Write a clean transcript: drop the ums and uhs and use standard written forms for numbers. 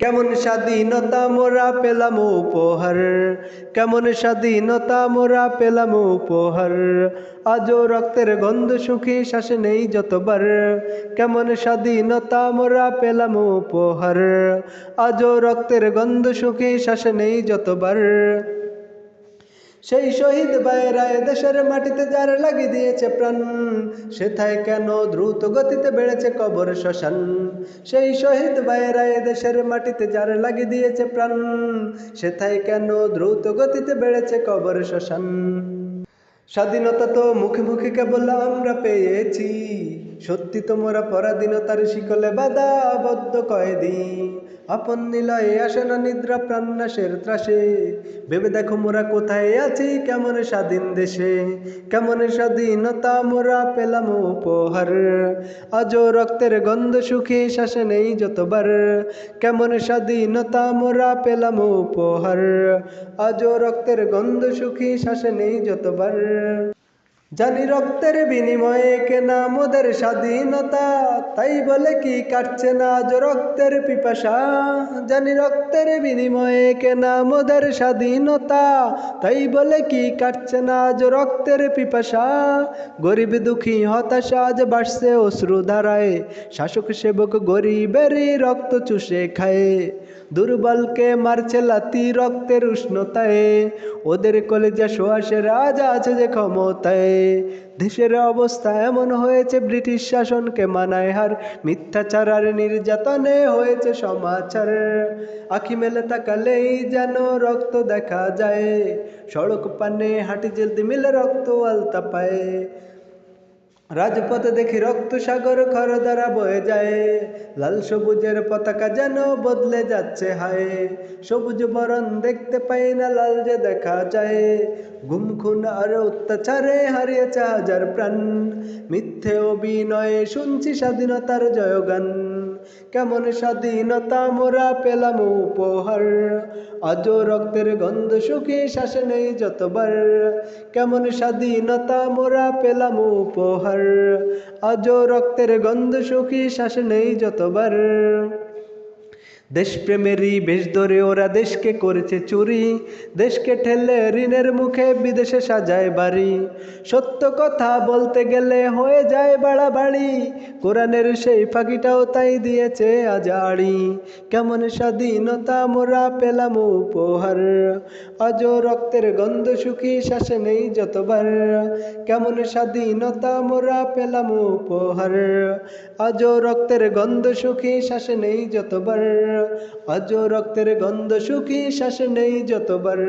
কেমন স্বাধীনতা মোরা পেলাম উপহার, কেমন স্বাধীনতা মোরা পেলাম উপহার। আজও রক্তের গন্ধ সুখী শ্বাসে নেই যতবার, কেমন স্বাধীনতা মোরা পেলাম উপহার। আজও রক্তের গন্ধ সুখী শ্বাসে নেই যতবার। সেই শহীদ ভাইয়েরা দেশের মাটিতে যার লাগিয়ে দিয়েছে প্রাণ, সেথায় কেন দ্রুত গতিতে বেড়েছে কবর শ্মশান। সেই শহীদ ভাইয়েরা দেশের মাটিতে যার লাগিয়ে দিয়েছে প্রাণ, সেথায় কেন দ্রুত গতিতে বেড়েছে কবর শ্মশান। স্বাধীনতা তো মুখে মুখে কেবল আমরা পেয়েছি, সত্যি তোমরা পরাধীনতার শিকলে বাধা আবদ্ধ কয়েদি। আপন নিলয়ে আসে না নিদ্রা প্রাণনাশের ত্রাসে, ভেবে দেখো মোরা কোথায় আছি কেমন স্বাধীন দেশে। কেমন স্বাধীনতা মোরা পেলাম উপহার, আজও রক্তের গন্ধ সুখী শ্বাসে নেই যতবার। কেমন স্বাধীনতা মোরা পেলাম উপহার, আজও রক্তের গন্ধ সুখী শ্বাসে নেই যতবার। জানি রক্তের বিনিময়ে কেনা মোদের স্বাধীনতা, তাই বলে কি কাটছে না আজ রক্তের পিপাসা। জানি রক্তের বিনিময়ে কেনা মোদের স্বাধীনতা, তাই বলে কি কাটছে না আজ রক্তের পিপাসা। গরিব দুঃখী হতাশা আজ বাড়ছে অশ্রু ধারায়, শাসক সেবক গরিবেরই রক্ত চুষে খায়। দুর্বলকে মারছে লাতি রক্তের উষ্ণতায়, ওদের কলেজা সোয়াশের আজ আছে যে ক্ষমতায়। দেশের অবস্থা এমন হয়েছে ব্রিটিশ শাসনকে মানায় হার, মিথ্যাচার আর নির্যাতনে হয়েছে সমাচার। আখি মেলে তাকালেই যেন রক্ত দেখা যায়, সড়ক পানে হাঁটি জলদি মিলে রক্ত আলতা পায়। রাজপথে দেখি রক্ত সাগর খর দ্বারা বয়ে যায়, লাল সবুজের পতাকা যেন বদলে যাচ্ছে হায়। সবুজ বরণ দেখতে পাই না, লাল যে দেখা যায়। গুম খুন আর অত্যাচারে হারিয়েছে হাজার প্রাণ, মিথ্যে অভিনয়ে শুনছি স্বাধীনতার জয়গান। কেমন স্বাধীনতা মোরা পেলাম উপহার, আজও রক্তের গন্ধ সুখী শ্বাসে নেই যতবার। কেমন স্বাধীনতা মোরা পেলাম উপহার, আজও রক্তের গন্ধ সুখী শ্বাসে নেই যতবার। দেশপ্রেমেরই বেশ ধরে ওরা দেশকে করেছে চুরি, দেশকে ঠেলে ঋণের মুখে বিদেশে সাজায় বাড়ি। সত্য কথা বলতে গেলে হয়ে যায় বাড়াবাড়ি, কোরআনের সেই ফাঁকিটাও তাই দিয়েছে আজ আড়ি। কেমন স্বাধীনতা মোরা পেলাম উপহার, আজও রক্তের গন্ধ সুখী শ্বাসে নেই যতবার। কেমন স্বাধীনতা মোরা পেলাম উপহার, আজও রক্তের গন্ধ সুখী শ্বাসে নেই যতবার। আজও রক্তের গন্ধ সুখী শ্বাসে নেই যতবার।